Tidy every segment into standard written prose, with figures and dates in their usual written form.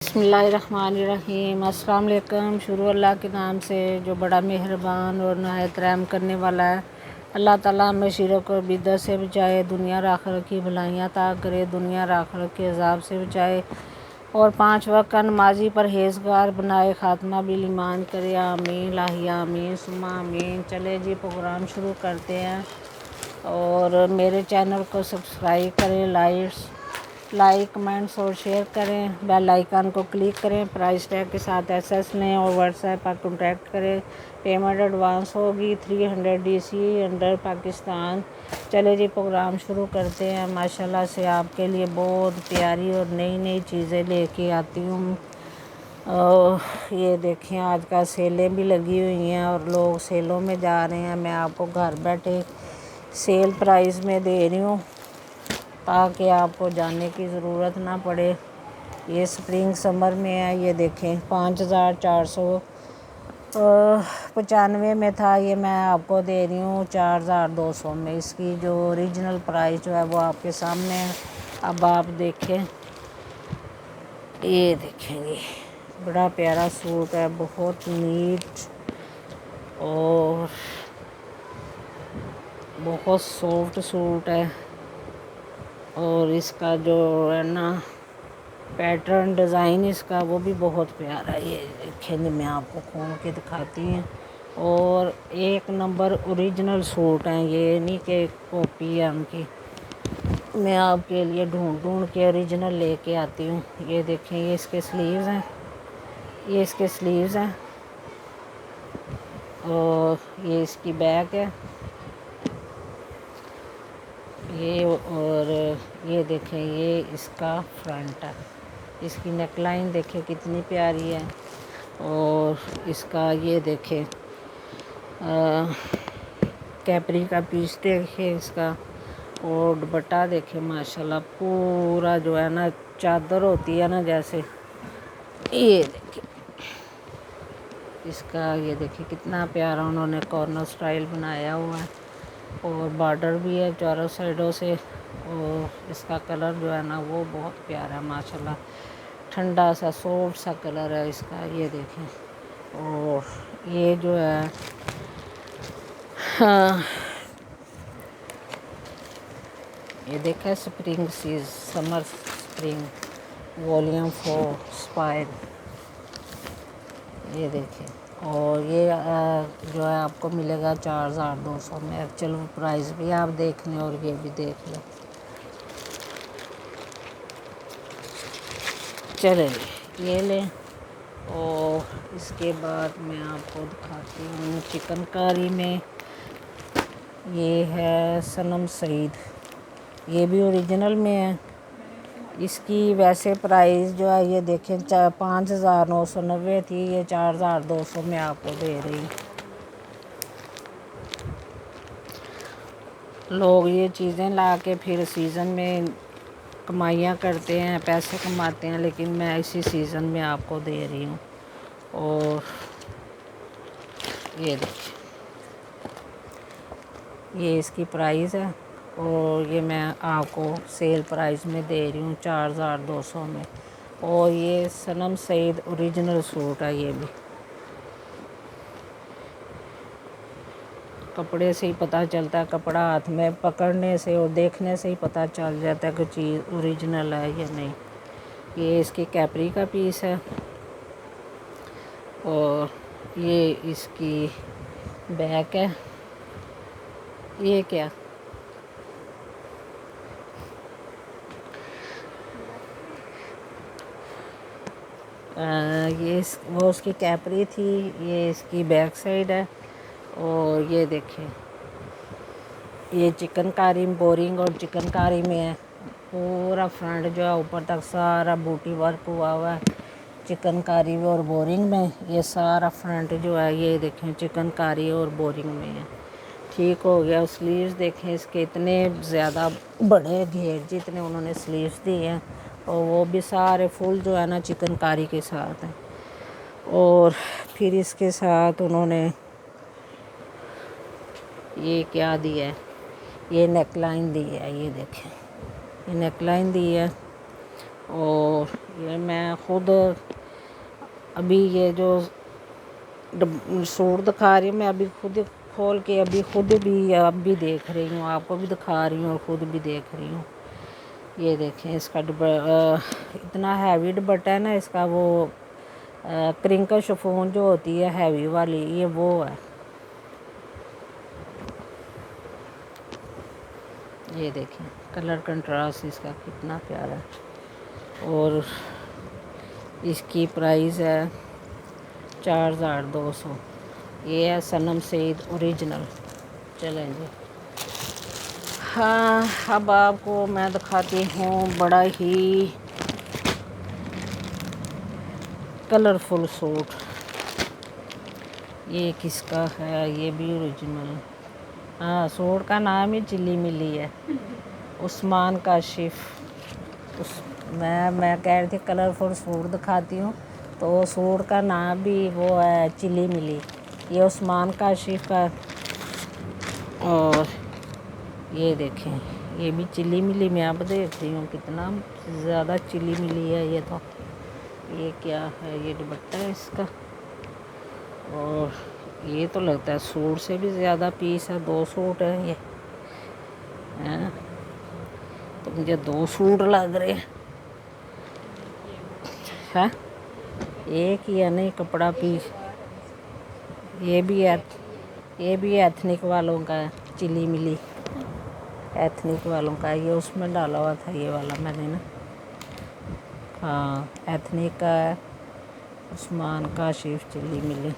بسم اللہ الرحمن الرحیم۔ السلام علیکم۔ شروع اللہ کے نام سے جو بڑا مہربان اور نہایت رحم کرنے والا ہے۔ اللہ تعالیٰ ہمیں شرک اور بدعت سے بچائے، دنیا اور آخرت کی بھلائیاں عطا کرے، دنیا اور آخرت کے عذاب سے بچائے، اور 5 وقت کا نمازی پرہیزگار بنائے، خاتمہ بالایمان کرے، آمین الہی آمین ثم آمین۔ چلے جی پروگرام شروع کرتے ہیں، اور میرے چینل کو سبسکرائب کریں، لائک کمنٹس اور شیئر کریں، بیل آئیکن کو کلک کریں، پرائز ٹیگ کے ساتھ ایس لیں اور واٹس ایپ پر کنٹیکٹ کریں۔ پیمنٹ ایڈوانس ہوگی 300 DC انڈر پاکستان۔ چلے جی پروگرام شروع کرتے ہیں۔ ماشاءاللہ سے آپ کے لیے بہت پیاری اور نئی چیزیں لے کے آتی ہوں۔ یہ دیکھیں آج کل سیلیں بھی لگی ہوئی ہیں اور لوگ سیلوں میں جا رہے ہیں۔ میں آپ کو گھر بیٹھے سیل پرائز میں دے رہی ہوں تاکہ آپ کو جانے کی ضرورت نہ پڑے۔ یہ سپرنگ سمر میں ہے، یہ دیکھیں 5495 میں تھا، یہ میں آپ کو دے رہی ہوں 4200 میں۔ اس کی جو اوریجنل پرائز جو ہے وہ آپ کے سامنے ہے، اب آپ دیکھیں۔ یہ دیکھیں گے بڑا پیارا سوٹ ہے، بہت نیٹ اور بہت سافٹ سوٹ ہے، اور اس کا جو ہے نا پیٹرن ڈیزائن اس کا وہ بھی بہت پیارا ہے۔ یہ دیکھیں گے، میں آپ کو کھول کے دکھاتی ہوں، اور 1 نمبر اوریجنل سوٹ ہیں، یہ نہیں کہ کاپی ہے ان کی۔ میں آپ کے لیے ڈھونڈ کے اوریجنل لے کے آتی ہوں۔ یہ دیکھیں، یہ اس کے سلیوز ہیں، یہ اس کے سلیوز ہیں، اور یہ اس کی بیک ہے، اور یہ دیکھیں یہ اس کا فرنٹ ہے۔ اس کی نیک لائن دیکھیں کتنی پیاری ہے، اور اس کا یہ دیکھیں کیپری کا پیس دیکھیں اس کا، اور دوپٹہ دیکھیں ماشاءاللہ پورا جو ہے نا چادر ہوتی ہے نا جیسے، یہ دیکھیں اس کا، یہ دیکھیں کتنا پیارا انہوں نے کارنر سٹائل بنایا ہوا ہے، اور بارڈر بھی ہے چاروں سائڈوں سے، اور اس کا کلر جو ہے نا وہ بہت پیارا ہے ماشاءاللہ، ٹھنڈا سا سافٹ سا کلر ہے اس کا۔ یہ دیکھیں، اور یہ جو ہے یہ دیکھیں سپرنگ سمر سپرنگ والیوم 4 اسپائر، یہ دیکھیں، اور یہ جو ہے آپ کو ملے گا 4200 میں۔ چلو پرائز بھی آپ دیکھ لیں اور یہ بھی دیکھ لیں۔ چلیں یہ لیں، اور اس کے بعد میں آپ کو دکھاتی ہوں چکن کاری میں۔ یہ ہے صنم سعید، یہ بھی اوریجنل میں ہے۔ اس کی ویسے پرائز جو ہے یہ دیکھیں 5990 تھی، یہ 4200 میں آپ کو دے رہی ہوں۔ لوگ یہ چیزیں لا کے پھر سیزن میں کمائیاں کرتے ہیں، پیسے کماتے ہیں، لیکن میں اسی سیزن میں آپ کو دے رہی ہوں۔ اور یہ دیکھیں یہ اس کی پرائز ہے، اور یہ میں آپ کو سیل پرائز میں دے رہی ہوں 4200 میں، اور یہ صنم سعید اوریجنل سوٹ ہے۔ یہ بھی کپڑے سے ہی پتہ چلتا ہے، کپڑا ہاتھ میں پکڑنے سے اور دیکھنے سے ہی پتہ چل جاتا ہے کہ چیز اوریجنل ہے یا نہیں۔ یہ اس کی کیپری کا پیس ہے، اور یہ اس کی بیک ہے۔ یہ کیا وہ اس کی کیپری تھی، یہ اس کی بیک سائڈ ہے، اور یہ دیکھیں یہ چکن کاری بورنگ اور چکن کاری میں ہے۔ پورا فرنٹ جو ہے اوپر تک سارا بوٹی ورک ہوا ہوا ہے چکن کاری اور بورنگ میں۔ یہ سارا فرنٹ جو ہے یہ دیکھیں چکن کاری اور بورنگ میں ہے۔ ٹھیک ہو گیا۔ سلیوز دیکھیں اس کے اتنے زیادہ بڑے گھیر جتنے انہوں نے سلیوز دی ہیں، اور وہ بھی سارے فل جو ہے نا چکن کاری کے ساتھ ہیں، اور پھر اس کے ساتھ انہوں نے یہ کیا دیا ہے، یہ نیک لائن دی ہے۔ یہ دیکھیں یہ نیک لائن دی ہے، اور یہ میں خود ابھی یہ جو سوٹ دکھا رہی ہوں میں ابھی خود کھول کے ابھی خود بھی اب بھی دیکھ رہی ہوں، آپ کو بھی دکھا رہی ہوں اور خود بھی دیکھ رہی ہوں۔ یہ دیکھیں اس کا اتنا ہیوی دوپٹہ ہے نا اس کا، وہ کرنکل شفون جو ہوتی ہے ہیوی والی، یہ وہ ہے۔ یہ دیکھیں کلر کنٹراسٹ اس کا کتنا پیارا ہے، اور اس کی پرائز ہے 4200۔ یہ ہے صنم سعید اوریجنل۔ چلیں جی، ہاں اب آپ کو میں دکھاتی ہوں بڑا ہی کلرفل سوٹ۔ یہ کس کا ہے؟ یہ بھی اوریجنل، ہاں سوٹ کا نام ہی چلی ملی ہے، عثمان کاشف۔ میں کہہ رہی تھی کلرفل سوٹ دکھاتی ہوں، تو سوٹ کا نام بھی وہ ہے چلی ملی، یہ عثمان کاشف کا۔ اور یہ دیکھیں یہ بھی چلی ملی، میں اب دیکھ رہی ہوں کتنا زیادہ چلی ملی ہے یہ تو۔ یہ کیا ہے؟ یہ دوپٹہ ہے اس کا، اور یہ تو لگتا ہے سوٹ سے بھی زیادہ پیس ہے، 2 سوٹ ہے یہ، تو مجھے 2 سوٹ لگ رہے ہیں۔ ایک ہی ہے نہیں کپڑا پیس، یہ بھی ایتھنک والوں کا ہے، چلی ملی ایتھنک والوں کا ہے، یہ اس میں ڈالا ہوا تھا یہ والا میں نے نا، ہاں ایتھنک کا ہے، عثمان کاشف چلی ملی۔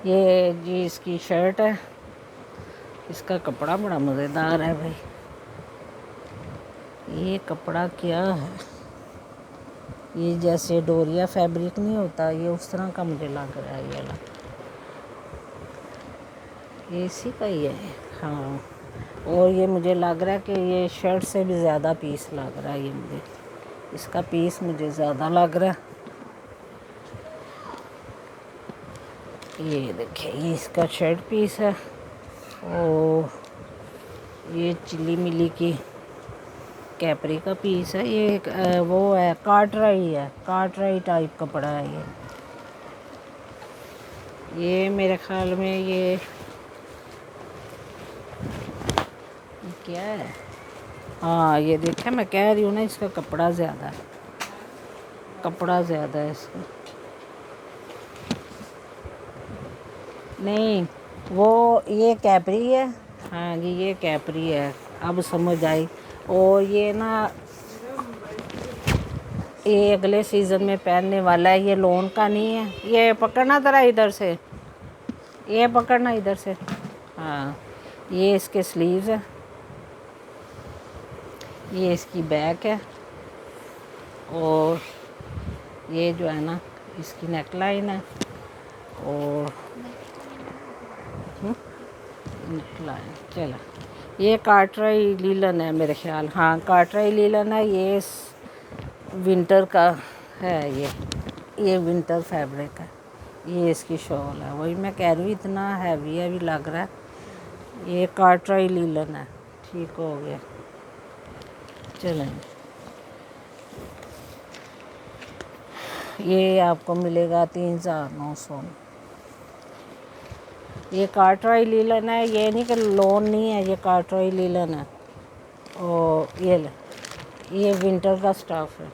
یہ جی اس کی شرٹ ہے، اس کا کپڑا بڑا مزیدار ہے بھائی۔ یہ کپڑا کیا ہے؟ یہ جیسے ڈوریا فیبرک نہیں ہوتا، یہ اس طرح کا مجھے لگ رہا ہے، یہ اسی کا ہی ہے، ہاں۔ اور یہ مجھے لگ رہا ہے کہ یہ شرٹ سے بھی زیادہ پیس لگ رہا ہے، یہ مجھے اس کا پیس مجھے زیادہ لگ رہا ہے۔ یہ دیکھیں یہ اس کا شرٹ پیس ہے، اور یہ چلی ملی کی کیپری کا پیس ہے، یہ ایک وہ ہے کاٹرائی ہے، کاٹرائی ٹائپ کپڑا ہے یہ میرے خیال میں یہ کیا ہے، ہاں یہ دیکھیں میں کہہ رہی ہوں نا اس کا کپڑا زیادہ ہے، کپڑا زیادہ ہے اس کا، نہیں وہ یہ کیپری ہے، ہاں جی یہ کیپری ہے، اب سمجھ آئی۔ اور یہ نا یہ اگلے سیزن میں پہننے والا ہے، یہ لون کا نہیں ہے۔ یہ پکڑنا ذرا ادھر سے، یہ پکڑنا ادھر سے، ہاں یہ اس کے سلیوز ہے، یہ اس کی بیک ہے، اور یہ جو ہے نا اس کی نیک لائن ہے، اور نیک لائن چلا، یہ کاٹرائی لیلن ہے میرے خیال، ہاں کاٹرائی لیلن ہے، یہ ونٹر کا ہے، یہ ونٹر فیبرک ہے، یہ اس کی شال ہے، وہی میں کہہ رہی ہوں اتنا ہیوی لگ رہا ہے، یہ کاٹرائی لیلن ہے، ٹھیک ہو گیا۔ چلیں یہ آپ کو ملے گا 3900 میں۔ یہ کاٹرائی لیلن ہے، یہ نہیں کہ لون نہیں ہے، یہ کاٹرائی لیلن ہے، اور یہ ونٹر کا سٹاف ہے۔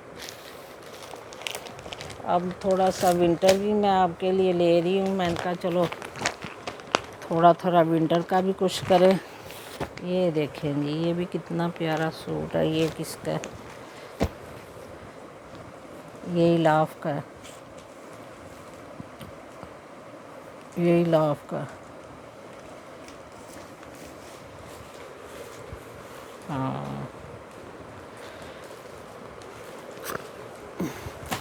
اب تھوڑا سا ونٹر بھی میں آپ کے لیے لے رہی ہوں، میں نے کہا چلو تھوڑا ونٹر کا بھی کچھ کریں۔ یہ دیکھیں جی یہ بھی کتنا پیارا سوٹ ہے، یہ کس کا ہے؟ یہ لاف کا ہے، یہ لاف کا، ہاں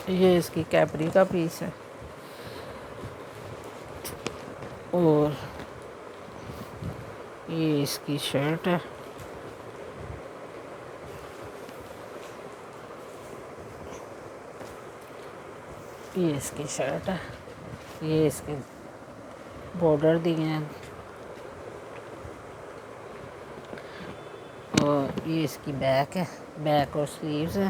یہ اس کی کیپری کا پیس ہے، اور یہ اس کی شرٹ ہے، یہ اس کی شرٹ ہے، یہ اس کے بارڈر دیے ہیں، اور یہ اس کی بیک ہے، بیک اور سلیوز ہے،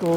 2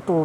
2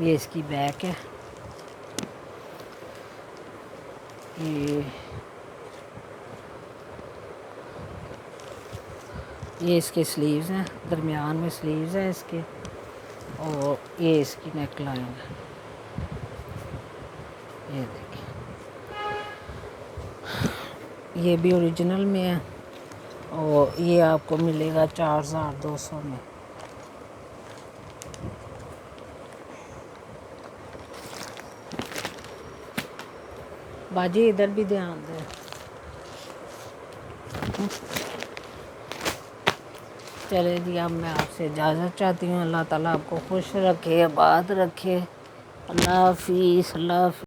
یہ اس کی بیک ہے. یہ اس کے سلیوز ہیں, درمیان میں سلیوز ہیں اس کے, اور یہ اس کی نیک لائن ہے. یہ دیکھیں, یہ بھی اوریجنل میں ہے, اور یہ آپ کو ملے گا 4200 میں. باجی ادھر بھی دھیان دیں. چلے جی, اب میں آپ سے اجازت چاہتی ہوں. اللہ تعالیٰ آپ کو خوش رکھے, آباد رکھے. اللہ حافظ. اللہ حافظ.